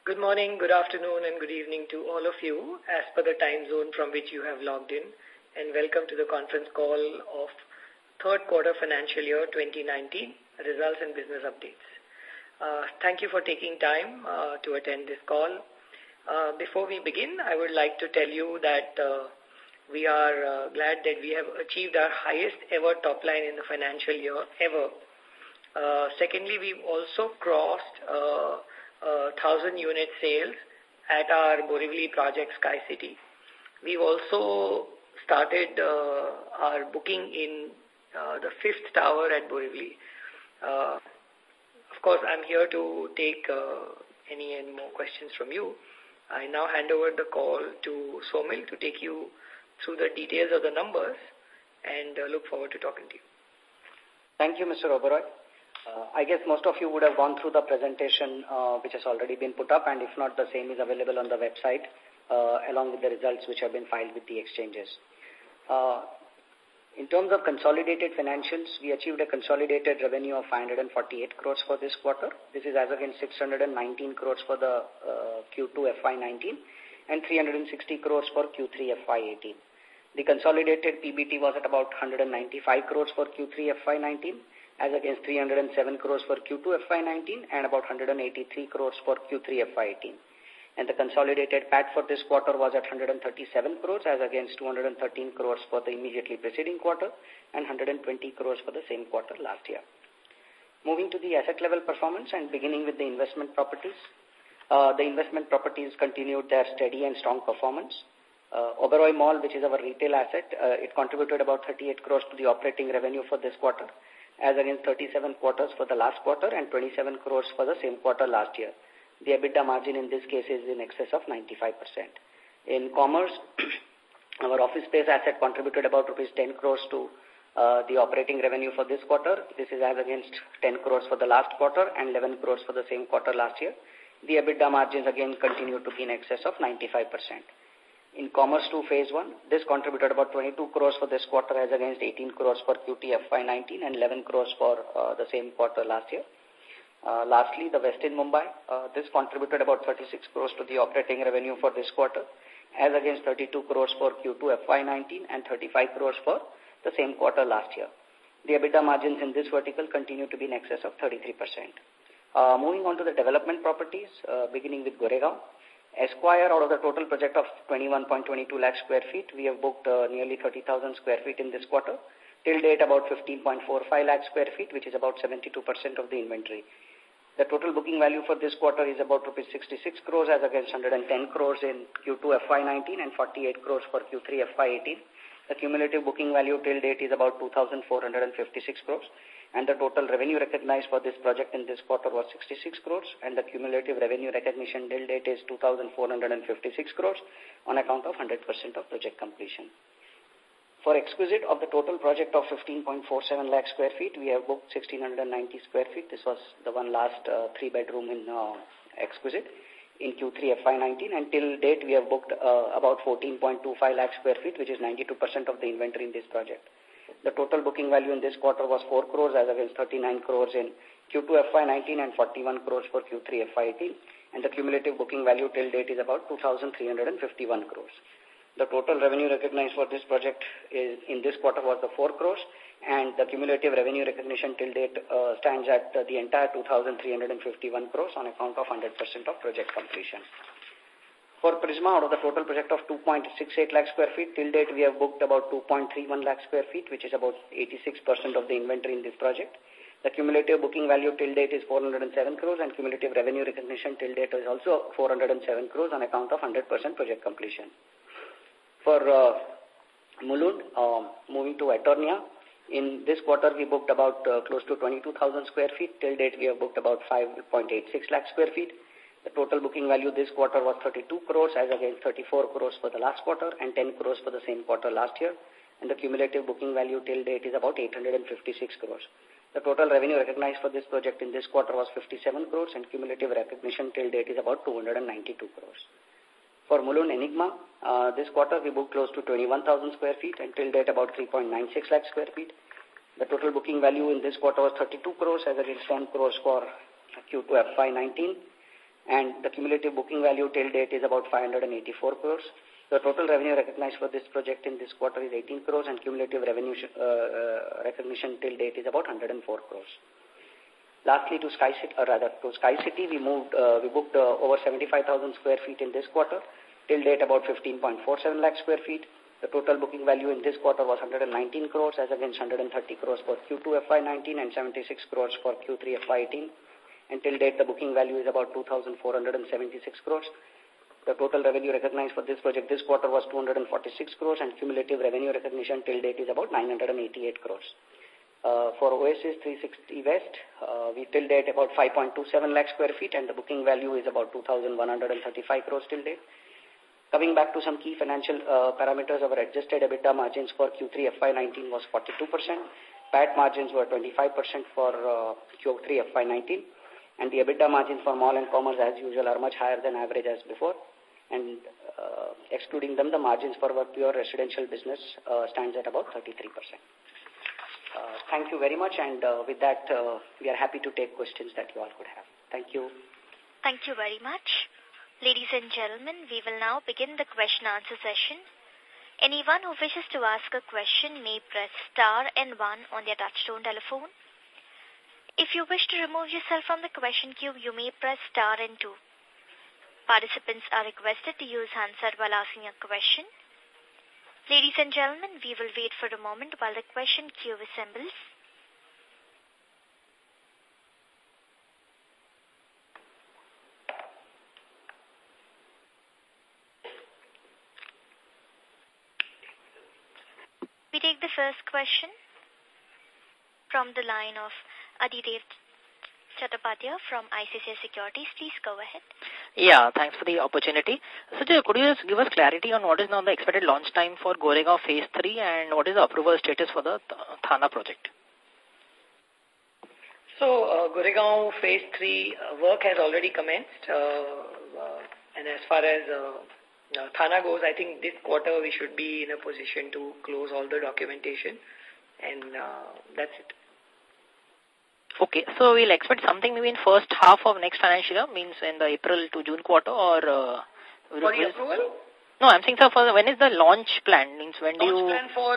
Good morning, good afternoon, and good evening to all of you as per the time zone from which you have logged in, and welcome to the conference call of third quarter financial year 2019 results and business updates. Thank you for taking time to attend this call. Before we begin, I would like to tell you that we are glad that we have achieved our highest ever top line in the financial year ever. Secondly, we've also crossed 1,000 unit sales at our Borivali project Sky City. We've also started our booking in the 5th tower at Borivali. Of course, I'm here to take any more questions from you. I now hand over the call to Somil to take you through the details of the numbers and look forward to talking to you. Thank you, Mr. Oberoi. I guess most of you would have gone through the presentation which has already been put up, and if not, the same is available on the website along with the results which have been filed with the exchanges. In terms of consolidated financials, we achieved a consolidated revenue of 548 crores for this quarter. This is as against 619 crores for the Q2 FY19 and 360 crores for Q3 FY18. The consolidated PBT was at about 195 crores for Q3 FY19 as against 307 crores for Q2 FY19 and about 183 crores for Q3 FY18. And the consolidated PAT for this quarter was at 137 crores as against 213 crores for the immediately preceding quarter and 120 crores for the same quarter last year. Moving to the asset level performance and beginning with the investment properties. The investment properties continued their steady and strong performance. Oberoi Mall, which is our retail asset, it contributed about 38 crores to the operating revenue for this quarter, as against 37 crores for the last quarter and 27 crores for the same quarter last year. The EBITDA margin in this case is in excess of 95%. In commerce, our office space asset contributed about rupees 10 crores to the operating revenue for this quarter. This is as against 10 crores for the last quarter and 11 crores for the same quarter last year. The EBITDA margins again continue to be in excess of 95%. In Commerce 2 Phase 1, this contributed about 22 crores for this quarter as against 18 crores for Qtr3 FY19 and 11 crores for the same quarter last year. Lastly, the West in Mumbai, this contributed about 36 crores to the operating revenue for this quarter as against 32 crores for Q2 FY19 and 35 crores for the same quarter last year. The EBITDA margins in this vertical continue to be in excess of 33%. Moving on to the development properties, beginning with Goregaon. Esquire, out of the total project of 21.22 lakh square feet, we have booked nearly 30,000 square feet in this quarter. Till date, about 15.45 lakh square feet, which is about 72% of the inventory. The total booking value for this quarter is about rupees 66 crores as against 110 crores in Q2 FY19 and 48 crores for Q3 FY18. The cumulative booking value till date is about 2,456 crores. And the total revenue recognized for this project in this quarter was 66 crores, and the cumulative revenue recognition till date is 2,456 crores on account of 100% of project completion. For Exquisite, of the total project of 15.47 lakh square feet, we have booked 1,690 square feet. This was the one last 3-bedroom in Exquisite in Q3 FY19, and till date we have booked about 14.25 lakh square feet, which is 92% of the inventory in this project. The total booking value in this quarter was 4 crores as against 39 crores in Q2 FY19 and 41 crores for Q3 FY18. And the cumulative booking value till date is about 2,351 crores. The total revenue recognized for this project is in this quarter was the 4 crores. And the cumulative revenue recognition till date stands at the entire 2,351 crores on account of 100% of project completion. For Prisma, out of the total project of 2.68 lakh square feet, till date we have booked about 2.31 lakh square feet, which is about 86% of the inventory in this project. The cumulative booking value till date is 407 crores and cumulative revenue recognition till date is also 407 crores on account of 100% project completion. For Mulund, moving to Eternia, in this quarter we booked about close to 22,000 square feet. Till date we have booked about 5.86 lakh square feet. The total booking value this quarter was 32 crores as against 34 crores for the last quarter and 10 crores for the same quarter last year. And the cumulative booking value till date is about 856 crores. The total revenue recognized for this project in this quarter was 57 crores and cumulative recognition till date is about 292 crores. For Mulund Enigma, this quarter we booked close to 21,000 square feet and till date about 3.96 lakh square feet. The total booking value in this quarter was 32 crores as against 10 crores for Q2 FY19. and the cumulative booking value till date is about 584 crores. The total revenue recognized for this project in this quarter is 18 crores and cumulative revenue recognition till date is about 104 crores. Lastly, to Sky City, we booked over 75,000 square feet in this quarter. Till date, about 15.47 lakh square feet. The total booking value in this quarter was 119 crores as against 130 crores for Q2 FY19 and 76 crores for Q3 FY18. And till date, the booking value is about 2,476 crores. The total revenue recognized for this project this quarter was 246 crores and cumulative revenue recognition till date is about 988 crores. For Oasis 360 West, we till date about 5.27 lakh square feet and the booking value is about 2,135 crores till date. Coming back to some key financial parameters, our adjusted EBITDA margins for Q3 FY19 was 42%. PAT margins were 25% for Q3 FY19. And the EBITDA margins for mall and commerce as usual are much higher than average as before. And excluding them, the margins for our pure residential business stands at about 33%. Thank you very much. And with that, we are happy to take questions that you all could have. Thank you. Thank you very much. Ladies and gentlemen, we will now begin the question-answer session. Anyone who wishes to ask a question may press star and 1 on their touchtone telephone. If you wish to remove yourself from the question queue, you may press star and 2. Participants are requested to use handset while asking a question. Ladies and gentlemen, we will wait for a moment while the question queue assembles. We take the first question from the line of Adhidev Chattopadhyay from ICICI Securities. Please go ahead. Yeah, thanks for the opportunity. So, could you just give us clarity on what is now the expected launch time for Goregaon Phase 3 and what is the approval status for the Thana project? So, Goregaon Phase 3 work has already commenced. And as far as Thana goes, I think this quarter we should be in a position to close all the documentation. And that's it. Okay, so we'll expect something maybe in first half of next financial year, means in the April to June quarter, or... for the approval? No, I'm saying, sir, for when is the launch plan? Means when do you... Launch plan for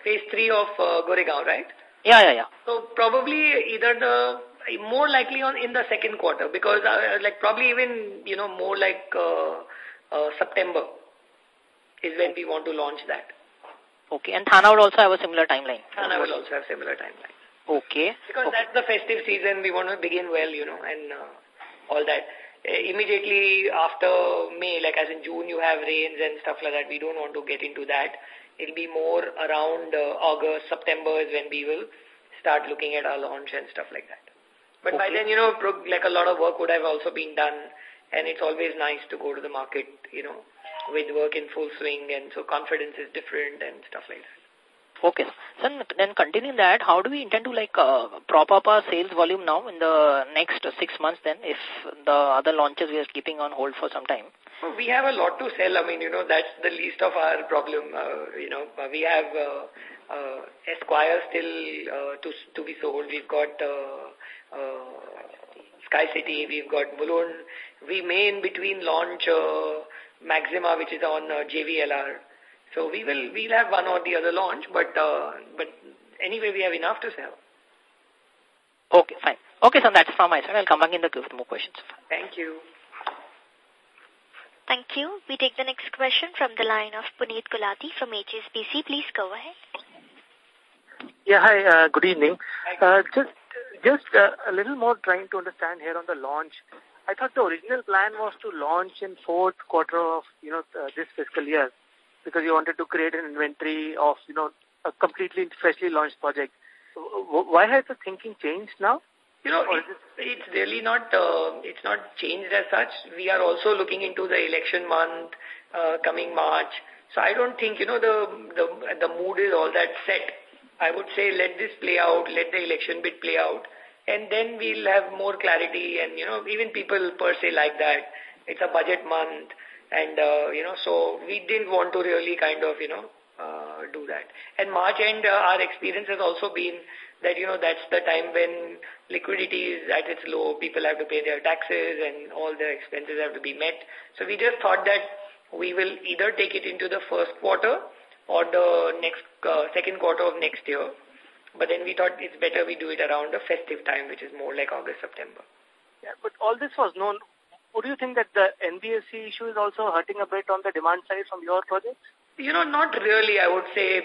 Phase 3 of Goregaon, right? Yeah. So probably either more likely in the second quarter, because probably even, more like September is when we want to launch that. Okay, and Thana would also have a similar timeline? Thana will also have similar timeline. Okay. Because that's the festive season, we want to begin well, and all that. Immediately after May, like as in June, you have rains and stuff like that. We don't want to get into that. It'll be more around August, September is when we will start looking at our launch and stuff like that. But by then, like a lot of work would have also been done, and it's always nice to go to the market, with work in full swing, and so confidence is different and stuff like that. Okay. So then continuing that, how do we intend to prop up our sales volume now in the next 6 months then, if the other launches we are keeping on hold for some time? Well, we have a lot to sell. I mean, that's the least of our problem. We have Esquire still to be sold. We've got Sky City. We've got Balloon. We may in between launch Maxima, which is on JVLR. So we'll have one or the other launch, but anyway, we have enough to sell. Okay, fine. Okay, so that's from my side. I'll come back in the queue with more questions. Thank you. Thank you. We take the next question from the line of Puneet Gulati from HSBC. Please go ahead. Yeah, hi, good evening. Hi. Just a little more trying to understand here on the launch. I thought the original plan was to launch in fourth quarter of, this fiscal year, because you wanted to create an inventory of, a completely freshly launched project. Why has the thinking changed now? It's really not, it's not changed as such. We are also looking into the election month, coming March. So I don't think, the mood is all that set. I would say let this play out, let the election bit play out, and then we'll have more clarity, and, even people per se like that. It's a budget month. And, so we didn't want to really kind of, do that. And March end, our experience has also been that, that's the time when liquidity is at its low, people have to pay their taxes and all their expenses have to be met. So we just thought that we will either take it into the first quarter or the next second quarter of next year. But then we thought it's better we do it around the festive time, which is more like August, September. Yeah, but all this was known. Would you think that the NBFC issue is also hurting a bit on the demand side from your projects? Not really, I would say,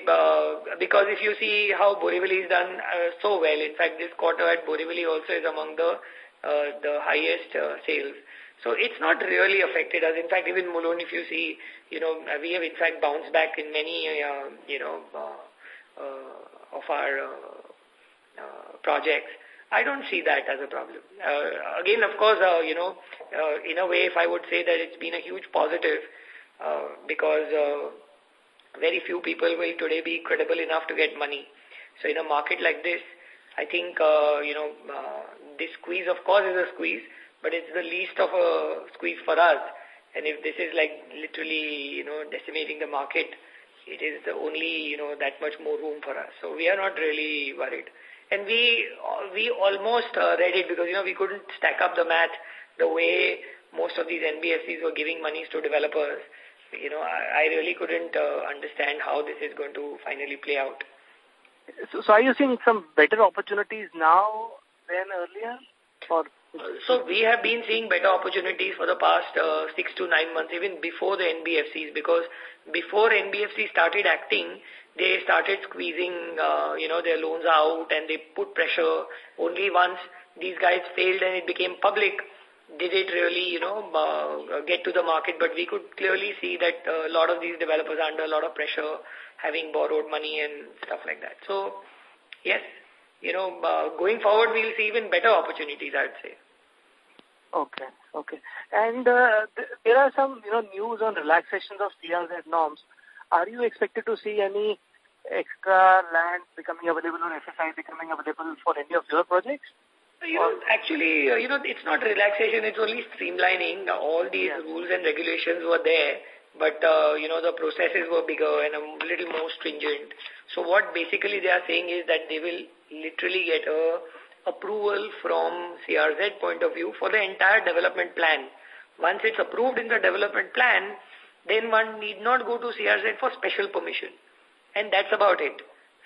because if you see how Borivali is done so well, in fact, this quarter at Borivali also is among the highest sales. So it's not really affected us. In fact, even Mulund, if you see, we have in fact bounced back in many, of our projects. I don't see that as a problem. Again, of course, in a way, if I would say that it's been a huge positive, because very few people will today be credible enough to get money. So in a market like this, I think, this squeeze, of course, is a squeeze, but it's the least of a squeeze for us. And if this is like literally, decimating the market, it is the only, that much more room for us. So we are not really worried. And we almost read it because, we couldn't stack up the math the way most of these NBFCs were giving monies to developers. I really couldn't understand how this is going to finally play out. So are you seeing some better opportunities now than earlier? So we have been seeing better opportunities for the past 6 to 9 months, even before the NBFCs, because before NBFCs started acting, they started squeezing, their loans out, and they put pressure. Only once these guys failed and it became public, did it really, get to the market. But we could clearly see that a lot of these developers are under a lot of pressure, having borrowed money and stuff like that. So, yes, going forward, we'll see even better opportunities, I'd say. Okay. And there are some, news on relaxations of CRZ norms. Are you expected to see any extra land becoming available or FSI becoming available for any of your projects? Actually, it's not relaxation, it's only streamlining. All these rules and regulations were there, but, the processes were bigger and a little more stringent. So what basically they are saying is that they will literally get a approval from CRZ point of view for the entire development plan. Once it's approved in the development plan, then one need not go to CRZ for special permission. And that's about it.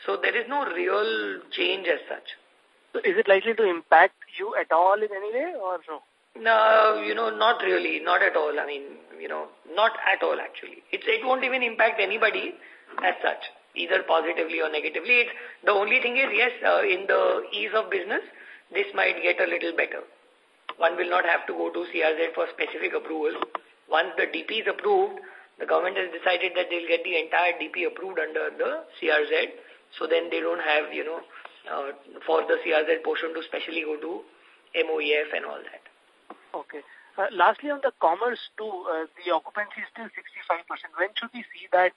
So there is no real change as such. So is it likely to impact you at all in any way or no? No, not really, not at all. I mean, not at all actually. It won't even impact anybody as such, either positively or negatively. The only thing is, yes, in the ease of business, this might get a little better. One will not have to go to CRZ for specific approval. Once the DP is approved, the government has decided that they'll get the entire DP approved under the CRZ. So then they don't have, for the CRZ portion to specially go to MOEF and all that. Okay. Lastly, on the commerce too, the occupancy is still 65%. When should we see that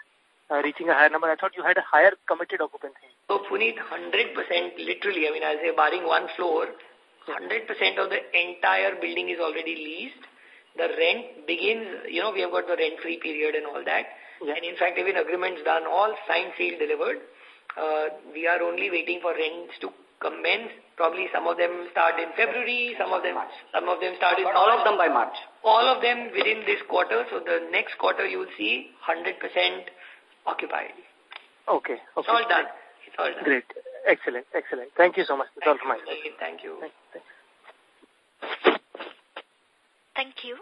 reaching a higher number? I thought you had a higher committed occupancy. So, Puneet, 100%, literally, I'll say barring one floor, 100% of the entire building is already leased. The rent begins, we have got the rent-free period and all that. Yeah. And in fact, even agreements done, all signed, sealed, delivered. We are only waiting for rents to commence. Probably some of them start in February, some of them start in... All of them by March. All of them within this quarter. So the next quarter you will see 100% occupied. Okay. It's all done. It's all done. Great. Excellent. Thank you so much. That's all from my side. Thank you. Thank you.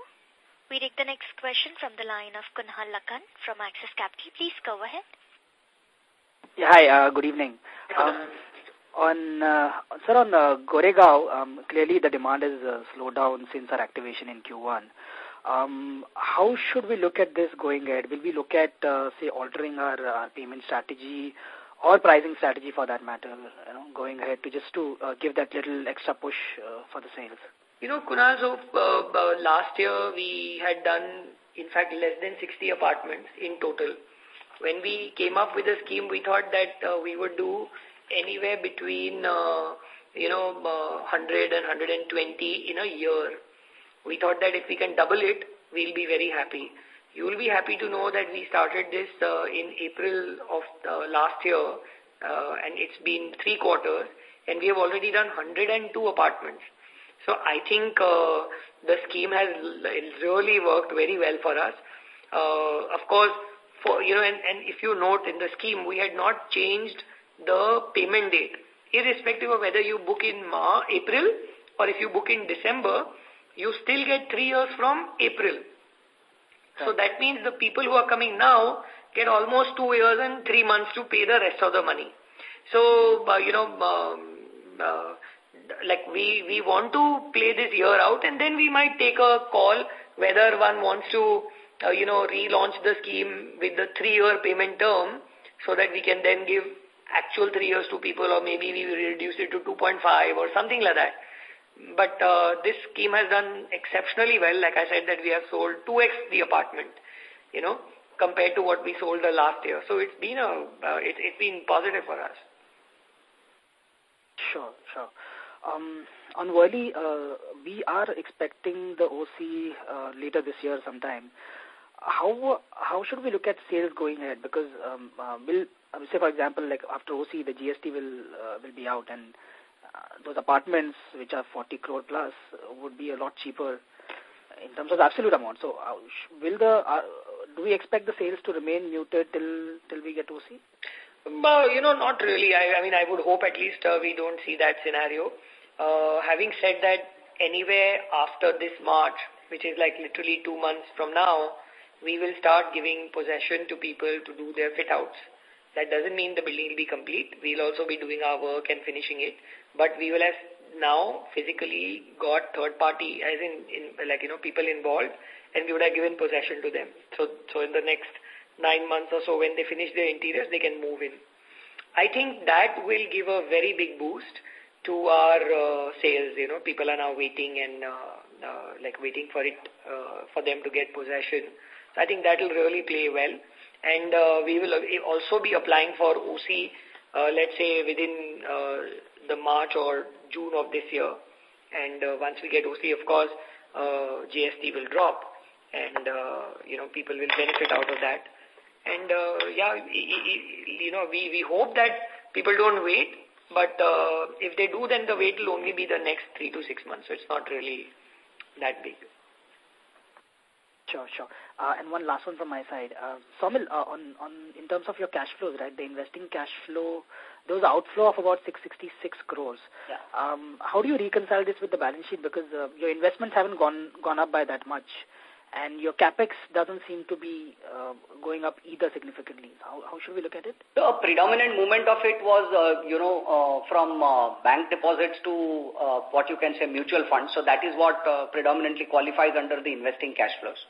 We take the next question from the line of Kunhal Lakhan from Axis Capital. Please go ahead. Yeah, hi, good evening. On Goregaon, clearly the demand has slowed down since our activation in Q1. How should we look at this going ahead? Will we look at, say, altering our payment strategy or pricing strategy for that matter, going ahead to just to give that little extra push for the sales? Kunal, so last year we had done, in fact, less than 60 apartments in total. When we came up with a scheme, we thought that we would do anywhere between, 100 and 120 in a year. We thought that if we can double it, we'll be very happy. You will be happy to know that we started this in April of last year, and it's been 3 quarters, and we have already done 102 apartments. So I think the scheme has really worked very well for us. Of course, and if you note in the scheme, we had not changed the payment date. Irrespective of whether you book in April or if you book in December, you still get 3 years from April. So that means the people who are coming now get almost 2 years and 3 months to pay the rest of the money. So, we want to play this year out, and then we might take a call whether one wants to, relaunch the scheme with the 3-year payment term so that we can then give actual 3 years to people, or maybe we will reduce it to 2.5 or something like that. But this scheme has done exceptionally well. Like I said, that we have sold 2x the apartment, compared to what we sold the last year. So it's been it's been positive for us. Sure. On Worli, we are expecting the OC later this year sometime. How should we look at sales going ahead? Because say for example, like after OC, the GST will be out, and those apartments which are 40 crore plus would be a lot cheaper in terms of absolute amount. So do we expect the sales to remain muted till we get OC? Not really. I would hope at least we don't see that scenario. Having said that, anyway, after this March, which is like literally 2 months from now, we will start giving possession to people to do their fit-outs. That doesn't mean the building will be complete. We'll also be doing our work and finishing it. But we will have now physically got third party, as in people involved, and we would have given possession to them. So in the next 9 months or so, when they finish their interiors, they can move in. I think that will give a very big boost to our sales. People are now waiting and waiting for it, for them to get possession. So I think that will really play well. And we will also be applying for OC, let's say within the March or June of this year. And once we get OC, of course, GST will drop, and people will benefit out of that. And we hope that people don't wait, but if they do, then the wait will only be the next 3 to 6 months. So it's not really that big. Sure. And one last one from my side. Saumil, in terms of your cash flows, right, the investing cash flow, there was an outflow of about 666 crores. Yeah. How do you reconcile this with the balance sheet? Because your investments haven't gone up by that much, and your capex doesn't seem to be going up either significantly. How should we look at it? So a predominant movement of it was, from bank deposits to what you can say mutual funds. So that is what predominantly qualifies under the investing cash flows.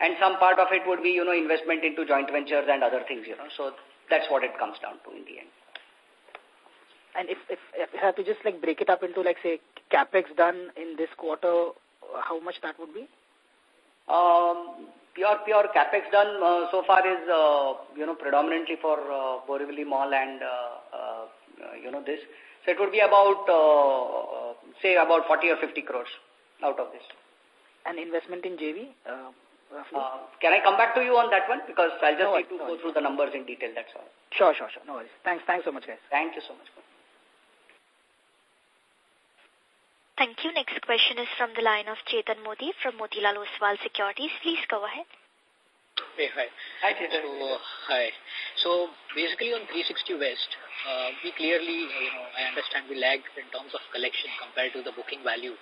And some part of it would be, investment into joint ventures and other things, So that's what it comes down to in the end. And if you have to just break it up into say capex done in this quarter, how much that would be? Pure capex done so far is, predominantly for Borivali Mall and, this. So it would be about, about 40 or 50 crores out of this. And investment in JV? Can I come back to you on that one? Because I'll just need to go through the numbers in detail, that's all. Sure. No worries. Thanks so much, guys. Thank you so much. Thank you. Next question is from the line of Chetan Modi from Motilal Oswal Securities. Please go ahead. Hey, hi. Hi, Chetan. Hi. So, basically on 360 West, we clearly, I understand we lag in terms of collection compared to the booking value.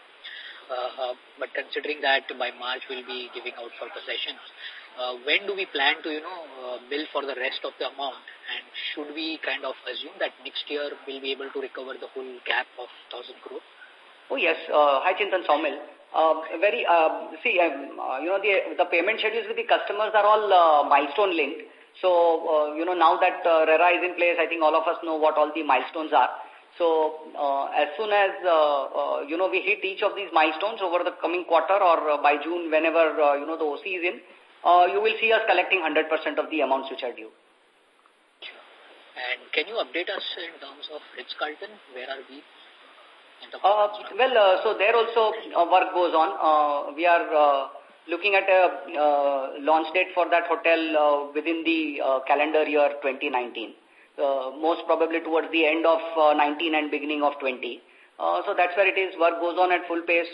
But considering that by March we'll be giving out for possessions, when do we plan to, bill for the rest of the amount? And should we kind of assume that next year we'll be able to recover the full gap of 1,000 crore? Oh, yes. Hi, Chintan, Saumil. The payment schedules with the customers are all milestone linked. So, now that RERA is in place, I think all of us know what all the milestones are. So, as soon as, we hit each of these milestones over the coming quarter or by June, whenever, the OC is in, you will see us collecting 100% of the amounts which are due. Sure. And can you update us in terms of Ritz-Carlton? Where are we? So there also work goes on. We are looking at a launch date for that hotel within the calendar year 2019. most probably towards the end of 19 and beginning of 20. So that's where it is. Work goes on at full pace.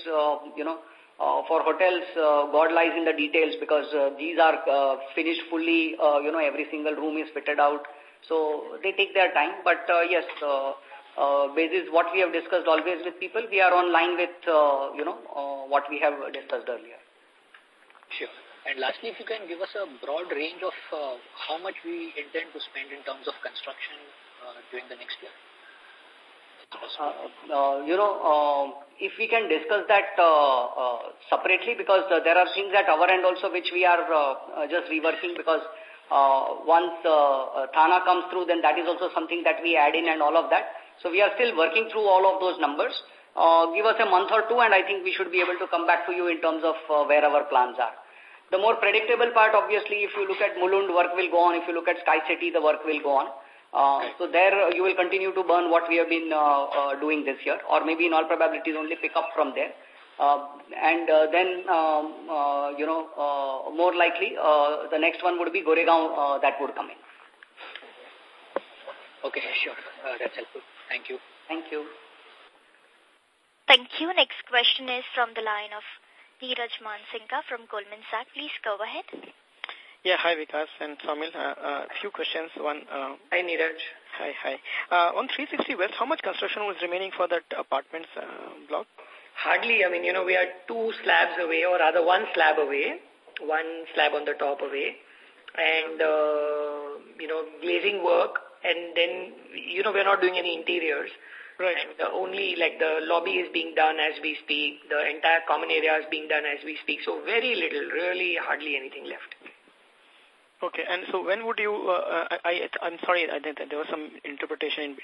For hotels, God lies in the details because these are finished fully. Every single room is fitted out. So they take their time. But yes, basis what we have discussed always with people, we are on line with, what we have discussed earlier. Sure. And lastly, if you can give us a broad range of how much we intend to spend in terms of construction during the next year. If we can discuss that separately, because there are things at our end also which we are just reworking, because once Thana comes through, then that is also something that we add in and all of that. So we are still working through all of those numbers. Give us a month or two and I think we should be able to come back to you in terms of where our plans are. The more predictable part, obviously, if you look at Mulund, work will go on. If you look at Sky City, the work will go on. So there you will continue to burn what we have been doing this year, or maybe in all probabilities only pick up from there. Then more likely, the next one would be Goregaon that would come in. Okay, sure. That's helpful. Thank you. Thank you. Thank you. Next question is from the line of Neeraj Mansinka from Goldman Sachs. Please go ahead. Yeah, hi Vikas and Saumil. A few questions. One. Hi Neeraj. Hi. On 360 West, how much construction was remaining for that apartments block? Hardly. I mean, we are 2 slabs away, or rather 1 slab away, 1 slab on the top away, and glazing work, and then we're not doing any interiors. Right. And only like the lobby is being done as we speak. The entire common area is being done as we speak. So very little, really hardly anything left. Okay, and so when would you, I'm sorry, I think there was some interruption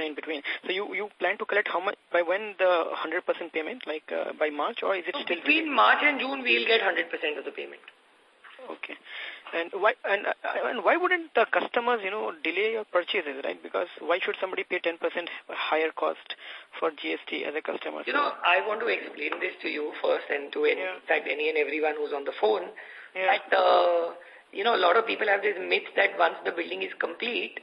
in between. So you plan to collect how much, by when the 100% payment, like by March, or is it still? Between March and June, we'll get 100% of the payment. Okay. And why wouldn't the customers, delay your purchases, right? Because why should somebody pay 10% higher cost for GST as a customer? I want to explain this to you first and to in fact any and everyone who's on the phone, that, a lot of people have this myth that once the building is complete,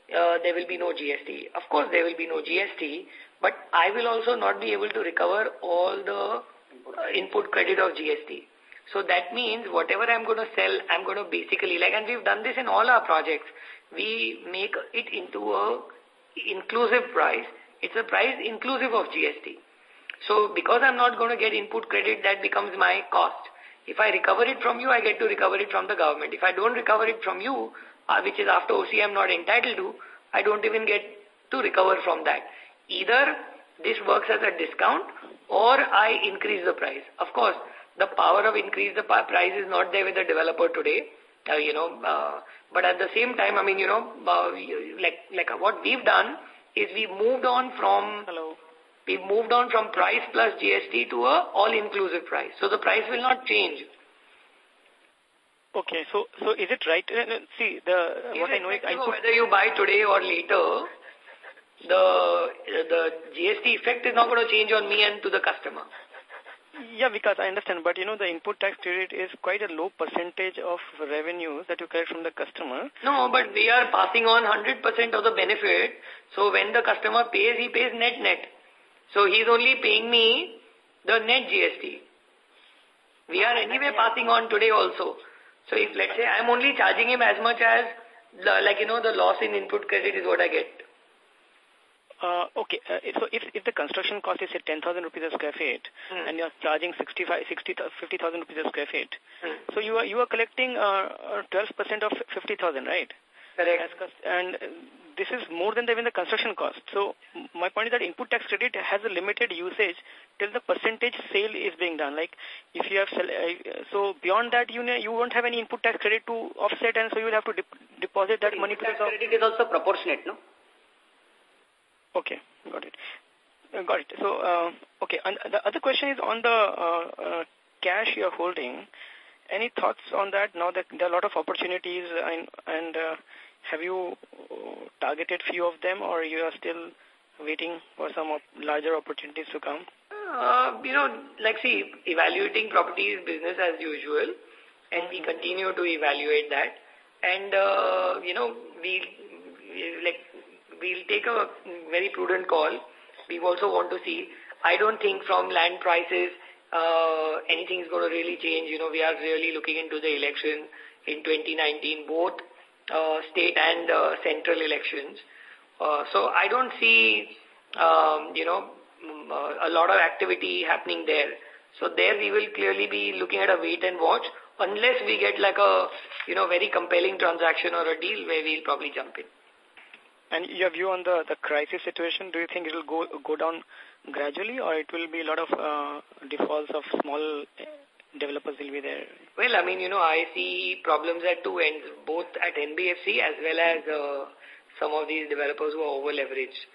there will be no GST. Of course, there will be no GST, but I will also not be able to recover all the input credit of GST. So that means whatever I'm going to sell, I'm going to basically, and we've done this in all our projects, we make it into a inclusive price. It's a price inclusive of GST. So because I'm not going to get input credit, that becomes my cost. If I recover it from you, I get to recover it from the government. If I don't recover it from you, which is after OC I'm not entitled to, I don't even get to recover from that. Either this works as a discount or I increase the price. Of course, the power of increase the price is not there with the developer today, but at the same time, what we've done is we moved on from price plus GST to a all-inclusive price. So the price will not change. Okay, so is it right? See, what I know is whether you buy today or later, the GST effect is not going to change on me and to the customer. Yeah, because I understand, but the input tax credit is quite a low percentage of revenues that you collect from the customer. No, but we are passing on 100% of the benefit. So when the customer pays, he pays net. So he's only paying me the net GST. We are anyway passing on today also. So if let's say I'm only charging him as much as the loss in input credit is what I get. Okay, so if the construction cost is at 10,000 rupees a square feet and you're charging 50,000 rupees a square feet, so you are collecting 12% of 50,000, right? Correct. And this is more than even the construction cost. So my point is that input tax credit has a limited usage till the percentage sale is being done. Like if you have so beyond that you won't have any input tax credit to offset, and so you will have to deposit that money to the government. Credit is also proportionate, no? Okay, got it. So, okay, and the other question is on the cash you're holding. Any thoughts on that now that there are a lot of opportunities, and have you targeted few of them, or you are still waiting for some larger opportunities to come? Evaluating property is business as usual, and we continue to evaluate that. And, we'll take a very prudent call. We also want to see. I don't think from land prices anything's going to really change. We are really looking into the election in 2019, both state and central elections. So I don't see, a lot of activity happening there. So there we will clearly be looking at a wait and watch unless we get like a, very compelling transaction or a deal where we'll probably jump in. And your view on the crisis situation, do you think it will go down gradually, or it will be a lot of defaults of small developers will be there? Well, I see problems at two ends, both at NBFC as well as some of these developers who are over-leveraged.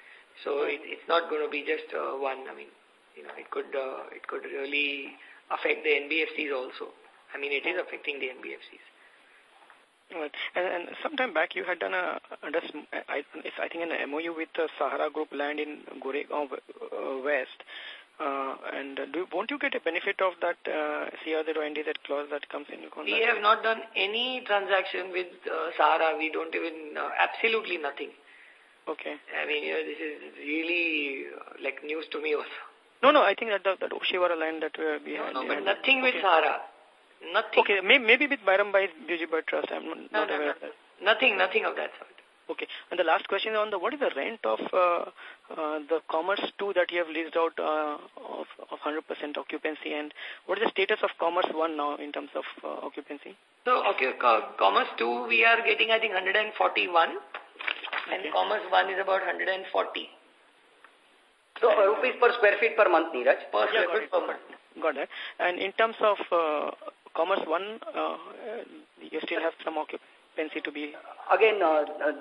So it's not going to be just one. It could really affect the NBFCs also. It is affecting the NBFCs. Right. And sometime back you had done I think an MOU with the Sahara Group land in Goregaon West. Won't you get a benefit of that CR0NDZ clause that comes in? We have not done any transaction with Sahara. We don't even, absolutely nothing. Okay. This is really like news to me also. No, I think that Oshiwara line that we had. No, but nothing with Sahara. Nothing. Okay, maybe with Byram by Bujibur Trust. I'm not aware of that. Nothing of that sort. Okay. And the last question on what is the rent of the Commerce 2 that you have leased out of 100% occupancy, and what is the status of Commerce 1 now in terms of occupancy? So, Commerce 2 we are getting, I think, 141 and Commerce 1 is about 140. So, rupees per square feet per month, Neeraj? Per square feet per month. Got that. And in terms of Commerce 1, you still have some occupancy to be... Again,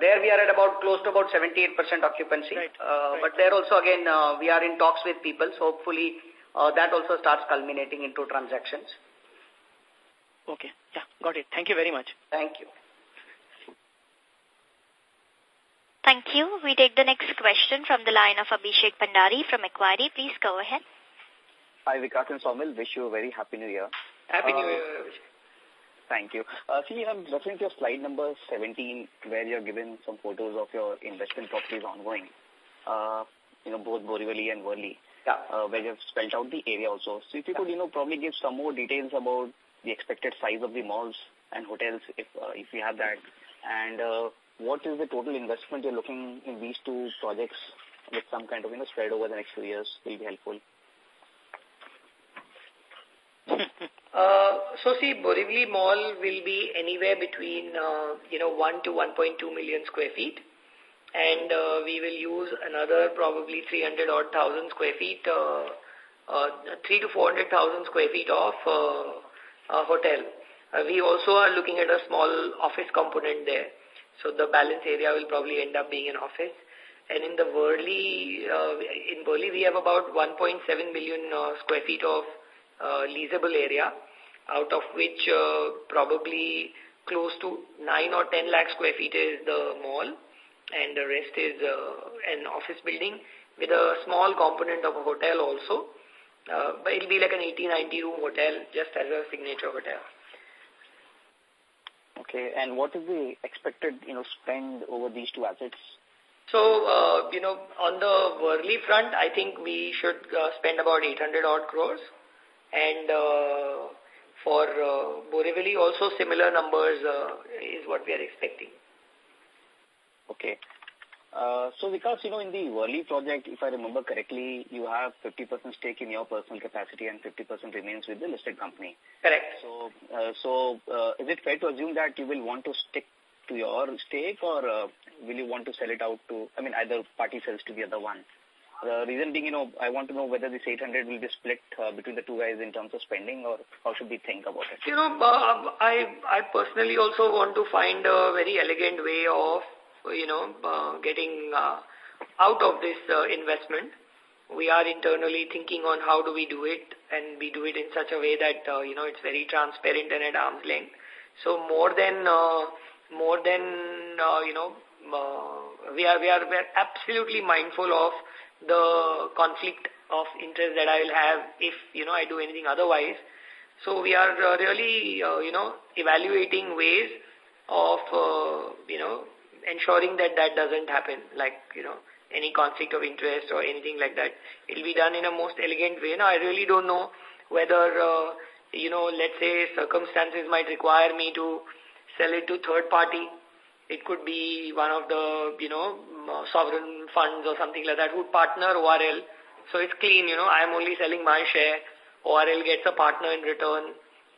there we are at close to about 78% occupancy. Right. But there also, again, we are in talks with people. So hopefully that also starts culminating into transactions. Okay. Yeah, got it. Thank you very much. Thank you. Thank you. We take the next question from the line of Abhishek Pandari from Macquarie. Please go ahead. Hi, Vikas and Saumil. Wish you a very happy new year. Happy New Year. Thank you. See, I'm referring to your slide number 17, where you're given some photos of your investment properties ongoing. Both Borivali and Worli, where you've spelled out the area also. So if you could, probably give some more details about the expected size of the malls and hotels, if you have that. And what is the total investment you're looking in these two projects with some kind of, spread over the next few years will be helpful. So see, Borivali Mall will be anywhere between, 1 to 1.2 million square feet. And we will use another probably 300,000 square feet, 3 to 400,000 square feet of hotel. We also are looking at a small office component there. So the balance area will probably end up being an office. And in the Worli, we have about 1.7 million square feet of leasable area, out of which probably close to 9 or 10 lakh square feet is the mall, and the rest is an office building with a small component of a hotel also. But it'll be like an 80-90 room hotel, just as a signature hotel. Okay, and what is the expected, spend over these two assets? So, on the Worli front, I think we should spend about 800 odd crores. And for Borivali, also similar numbers is what we are expecting. Okay. So, Vikas, in the Worli project, if I remember correctly, you have 50% stake in your personal capacity and 50% remains with the listed company. Correct. So, is it fair to assume that you will want to stick to your stake, or will you want to sell it out to, either party sells to the other one? The reason being, I want to know whether this 800 will be split between the two guys in terms of spending, or how should we think about it? I personally also want to find a very elegant way of, getting out of this investment. We are internally thinking on how do we do it, and we do it in such a way that, it's very transparent and at arm's length. So more than we are absolutely mindful of the conflict of interest that I will have if, I do anything otherwise. So we are really, evaluating ways of, ensuring that that doesn't happen, like, any conflict of interest or anything like that. It will be done in a most elegant way. Now, I really don't know whether, let's say circumstances might require me to sell it to third party. It could be one of the, sovereign funds or something like that who partner ORL. So it's clean, I'm only selling my share. ORL gets a partner in return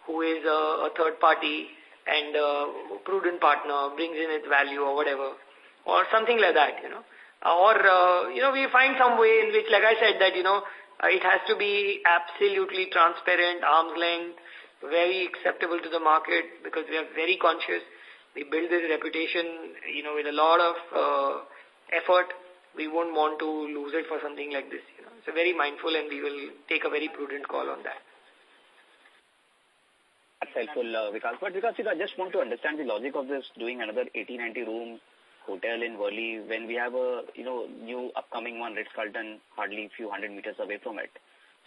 who is a third party and a prudent partner, brings in its value or whatever, or something like that, Or, we find some way in which, like I said, that, it has to be absolutely transparent, arm's length, very acceptable to the market, because we are very conscious. We build this reputation, with a lot of effort. We won't want to lose it for something like this, So very mindful, and we will take a very prudent call on that. That's helpful, Vikas. But Vikas, I just want to understand the logic of this, doing another 80-90 room hotel in Worli when we have a, new upcoming one, Ritz-Carlton, hardly a few hundred meters away from it.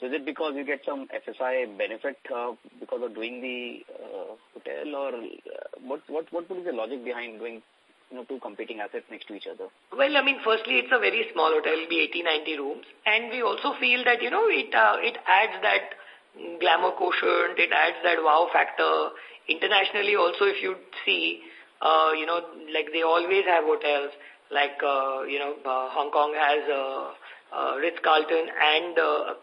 So is it because you get some FSI benefit because of doing the hotel, or what would be the logic behind doing, two competing assets next to each other? Well, firstly, it's a very small hotel, it'll be 80-90 rooms. And we also feel that, it adds that glamour quotient, it adds that wow factor. Internationally also, if you see, like they always have hotels, like, Hong Kong has Ritz-Carlton and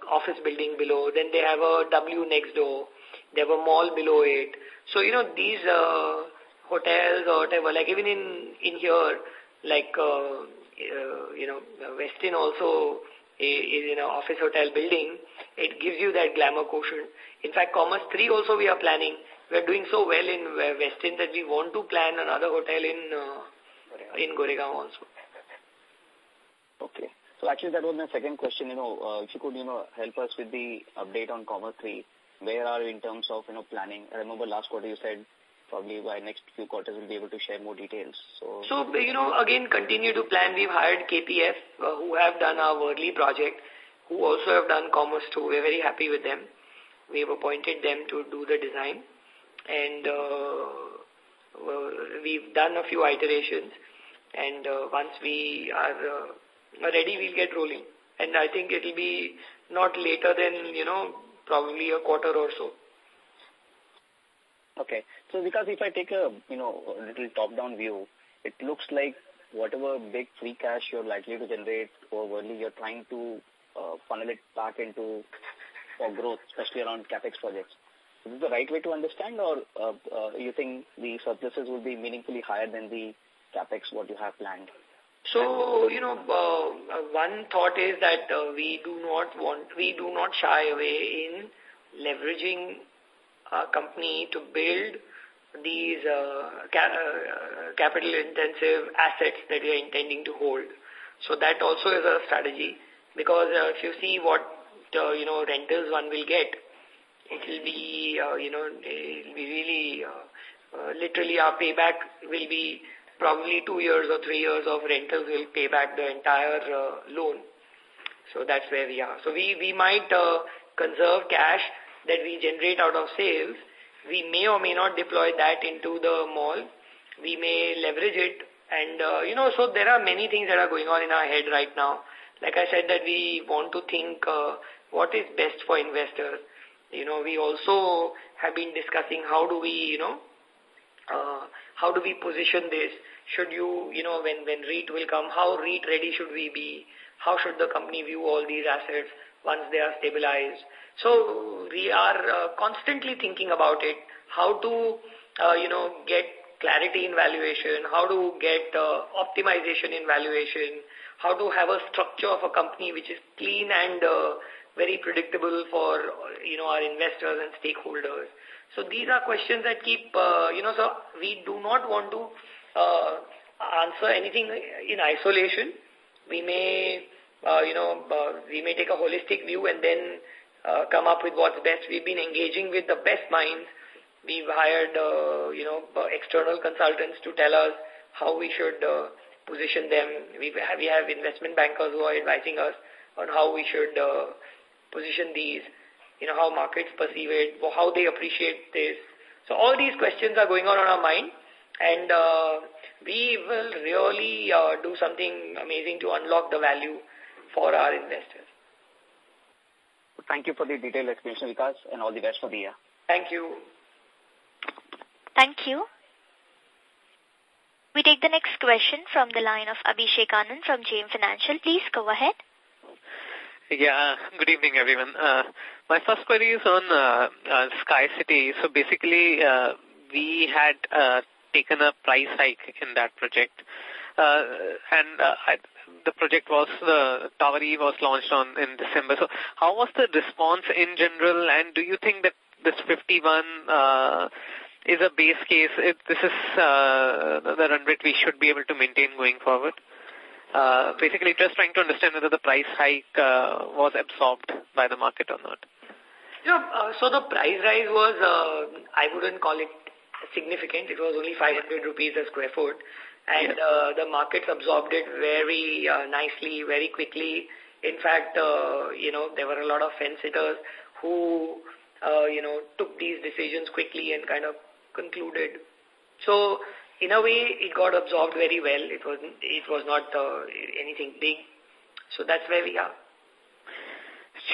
office building below. Then they have a W next door. They have a mall below it. So, these hotels or whatever, like even in here, like, Westin also is in an office hotel building. It gives you that glamour quotient. In fact, Commerce 3 also we are planning. We are doing so well in Westin that we want to plan another hotel in Goregaon also. Okay. So actually that was my second question, if you could, help us with the update on Commerce 3. Where are you in terms of, planning? I remember last quarter you said probably by next few quarters we'll be able to share more details. So again, continue to plan. We've hired KPF, who have done our Worli project, who also have done Commerce 2. We're very happy with them. We've appointed them to do the design. And we've done a few iterations. And once we are ready, we'll get rolling. And I think it'll be not later than, probably a quarter or so. Okay. So because if I take a, little top-down view, it looks like whatever big free cash you're likely to generate over Worli, you're trying to funnel it back into for growth, especially around CapEx projects. Is this the right way to understand, or you think the surpluses will be meaningfully higher than the CapEx what you have planned? So, one thought is that we do not shy away in leveraging our company to build these capital-intensive assets that we are intending to hold. So that also is a strategy, because if you see what, rentals one will get, it will be, really, literally our payback will be probably 2 years or 3 years of rentals will pay back the entire loan. So that's where we are. So we might conserve cash that we generate out of sales. We may or may not deploy that into the mall. We may leverage it. And, so there are many things that are going on in our head right now. Like I said, that we want to think what is best for investors. We also have been discussing how do we, how do we position this? Should you, when REIT will come, how REIT ready should we be? How should the company view all these assets once they are stabilized? So we are constantly thinking about it, how to, get clarity in valuation, how to get optimization in valuation, how to have a structure of a company which is clean and very predictable for, our investors and stakeholders. So these are questions that keep, so we do not want to answer anything in isolation. We may, we may take a holistic view and then come up with what's best. We've been engaging with the best minds. We've hired, external consultants to tell us how we should position them. We have investment bankers who are advising us on how we should position these, how markets perceive it, how they appreciate this. So all these questions are going on our mind. And we will really do something amazing to unlock the value for our investors. Thank you for the detailed explanation, Vikas, and all the best for the year. Thank you. Thank you. We take the next question from the line of Abhishek Anand from JM Financial. Please go ahead. Yeah, good evening, everyone. My first query is on Sky City. So basically, we had taken a price hike in that project. The project was, Tower E was launched in December. So how was the response in general, and do you think that this 51 is a base case? This is the run rate we should be able to maintain going forward? Basically, just trying to understand whether the price hike was absorbed by the market or not. So the price rise was, I wouldn't call it significant. It was only 500 rupees a square foot. And the markets absorbed it very nicely, very quickly. In fact, there were a lot of fence sitters who, took these decisions quickly and kind of concluded. So, in a way, it got absorbed very well. It was not anything big. So that's where we are.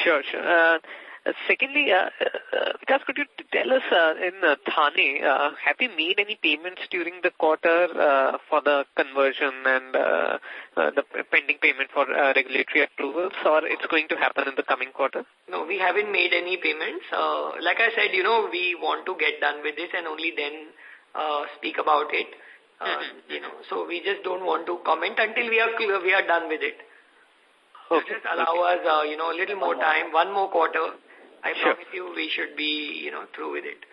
Sure. Secondly, Vikas, could you tell us in Thane, have you made any payments during the quarter for the conversion and the pending payment for regulatory approvals, or it's going to happen in the coming quarter? No, we haven't made any payments. Like I said, we want to get done with this and only then speak about it. So we just don't want to comment until we are done with it. Okay. Just allow us, a little more time, one more quarter. I promise you we should be, through with it.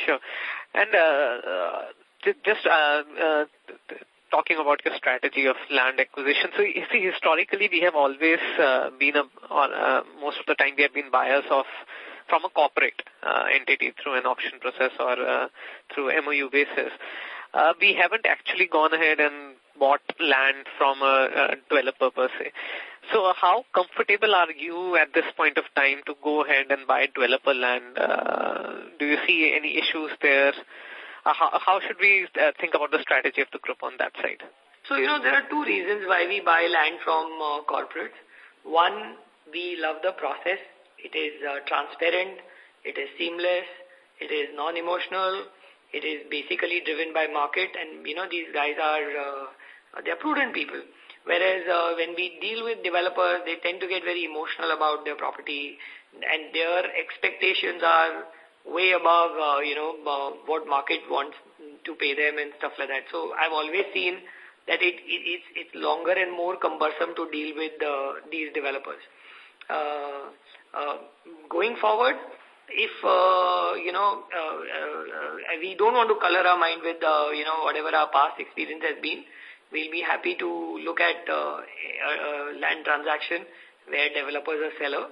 Sure. And just talking about your strategy of land acquisition. So, you see, historically, we have always been, most of the time, we have been buyers from a corporate entity through an auction process or through MOU basis. We haven't actually gone ahead and bought land from a developer per se. So how comfortable are you at this point of time to go ahead and buy developer land? Do you see any issues there? How should we think about the strategy of the group on that side? So, there are two reasons why we buy land from corporates. One, we love the process. It is transparent. It is seamless. It is non-emotional. It is basically driven by market. And, these guys they're prudent people. Whereas when we deal with developers, they tend to get very emotional about their property and their expectations are way above, what market wants to pay them and stuff like that. So I've always seen that it's longer and more cumbersome to deal with these developers. Going forward, if, we don't want to color our mind with, whatever our past experience has been, we'll be happy to look at a land transaction where developers are seller,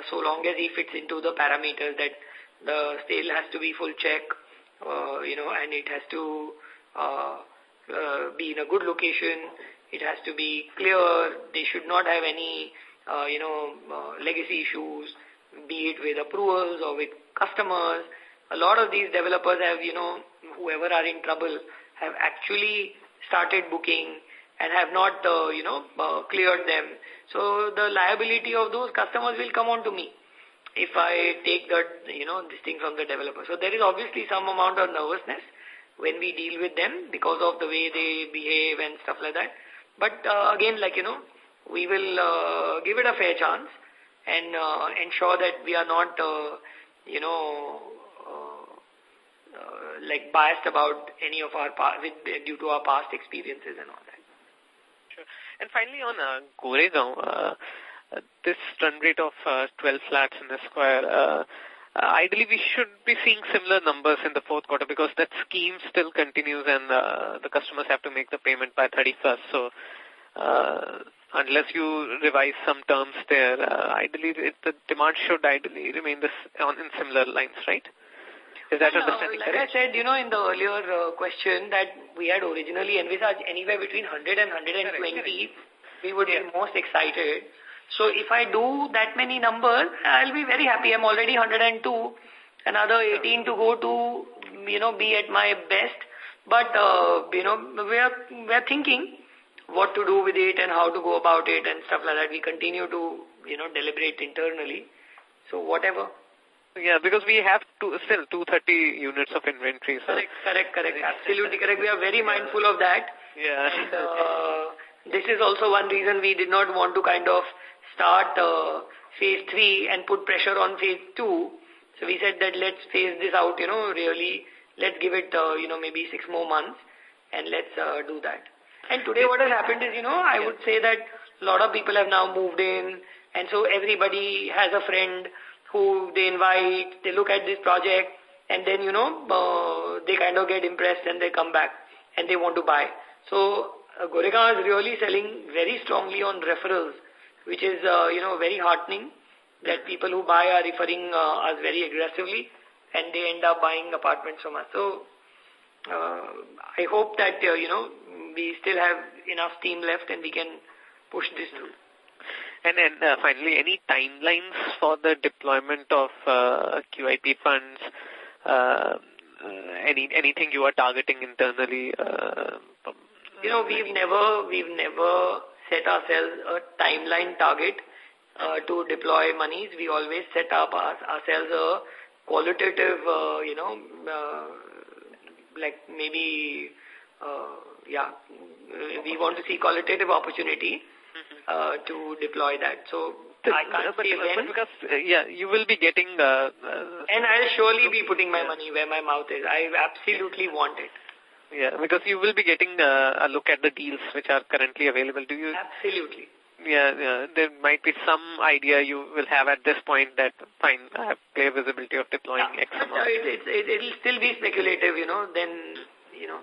so long as he fits into the parameters that the sale has to be full check, and it has to be in a good location. It has to be clear. They should not have any, legacy issues, be it with approvals or with customers. A lot of these developers have, whoever are in trouble, have actually started booking and have not, cleared them. So the liability of those customers will come on to me if I take the, this thing from the developer. So there is obviously some amount of nervousness when we deal with them because of the way they behave and stuff like that. But again, we will give it a fair chance and ensure that we are not, biased about any of our due to our past experiences and all that. Sure. And finally, on Goregaon, this run rate of 12 flats in the square, ideally we should be seeing similar numbers in the fourth quarter because that scheme still continues and the customers have to make the payment by 31st. So unless you revise some terms there, ideally the demand should ideally remain in similar lines, right? Is that understanding correct? Like I said, in the earlier question that we had originally envisaged anywhere between 100 and 120, we would be most excited. So if I do that many numbers, I'll be very happy. I'm already 102, another 18 to go to, be at my best. But, we are thinking what to do with it and how to go about it and stuff like that. We continue to, deliberate internally. So whatever. Yeah, because we have still 230 units of inventory. So. Correct. Absolutely correct. We are very mindful of that. Yeah. And, this is also one reason we did not want to kind of start phase 3 and put pressure on phase 2. So we said that let's phase this out, really, let's give it, maybe 6 more months and let's do that. And today what has happened is, I would say that a lot of people have now moved in, and so everybody has a friend who they invite, they look at this project, and then, they kind of get impressed and they come back and they want to buy. So Goregaon is really selling very strongly on referrals, which is, very heartening that people who buy are referring us very aggressively and they end up buying apartments from us. So I hope that, we still have enough steam left and we can push this through. And then finally, any timelines for the deployment of QIP funds? Anything you are targeting internally? We've never set ourselves a timeline target to deploy monies. We always set up ourselves a qualitative, like maybe, we want to see qualitative opportunity to deploy that. So I can't say when. Because, you will be getting... and I'll surely be putting my money where my mouth is. I absolutely want it. Yeah, because you will be getting a look at the deals which are currently available to you. Absolutely. Yeah, there might be some idea you will have at this point that, fine, I have clear visibility of deploying X amount. It'll still be speculative, then,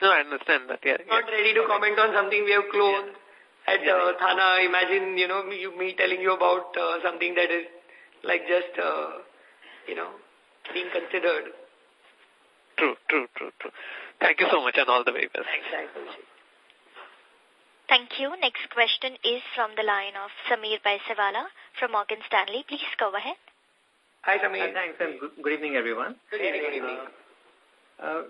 No, I understand that, yeah. Not ready to comment on something we have closed at Thana. Imagine, me telling you about something that is like just, being considered. True. Thank you so much and all the very best. Thanks. Thank you. Next question is from the line of Sameer Baisiwala from Morgan Stanley. Please go ahead. Hi, Sameer. Thanks and good evening, everyone. Good evening.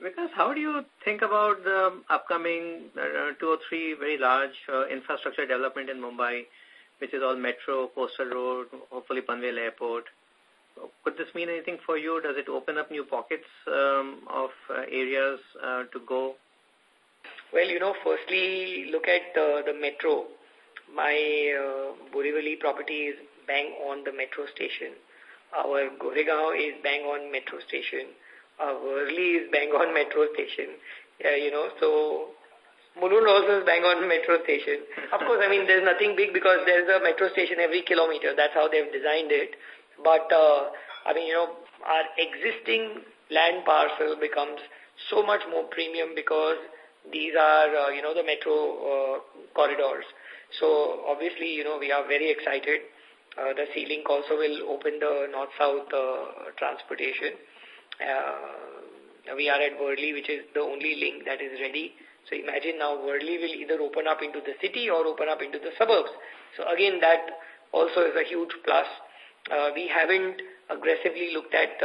Because how do you think about the upcoming 2 or 3 very large infrastructure development in Mumbai, which is all metro, coastal road, hopefully Panvel Airport? Could this mean anything for you? Does it open up new pockets of areas to go? Well, firstly, look at the metro. My Borivali property is bang on the metro station. Our Goregaon is bang on metro station. Our Worli is bang on metro station. So Mulund also is bang on metro station. Of course, there's nothing big because there's a metro station every kilometer. That's how they've designed it. But, our existing land parcel becomes so much more premium because these are, the metro corridors. So, obviously, we are very excited. The C-Link also will open the north-south transportation. We are at Worli, which is the only link that is ready. So, imagine now Worli will either open up into the city or open up into the suburbs. So, again, that also is a huge plus. We haven't aggressively looked at,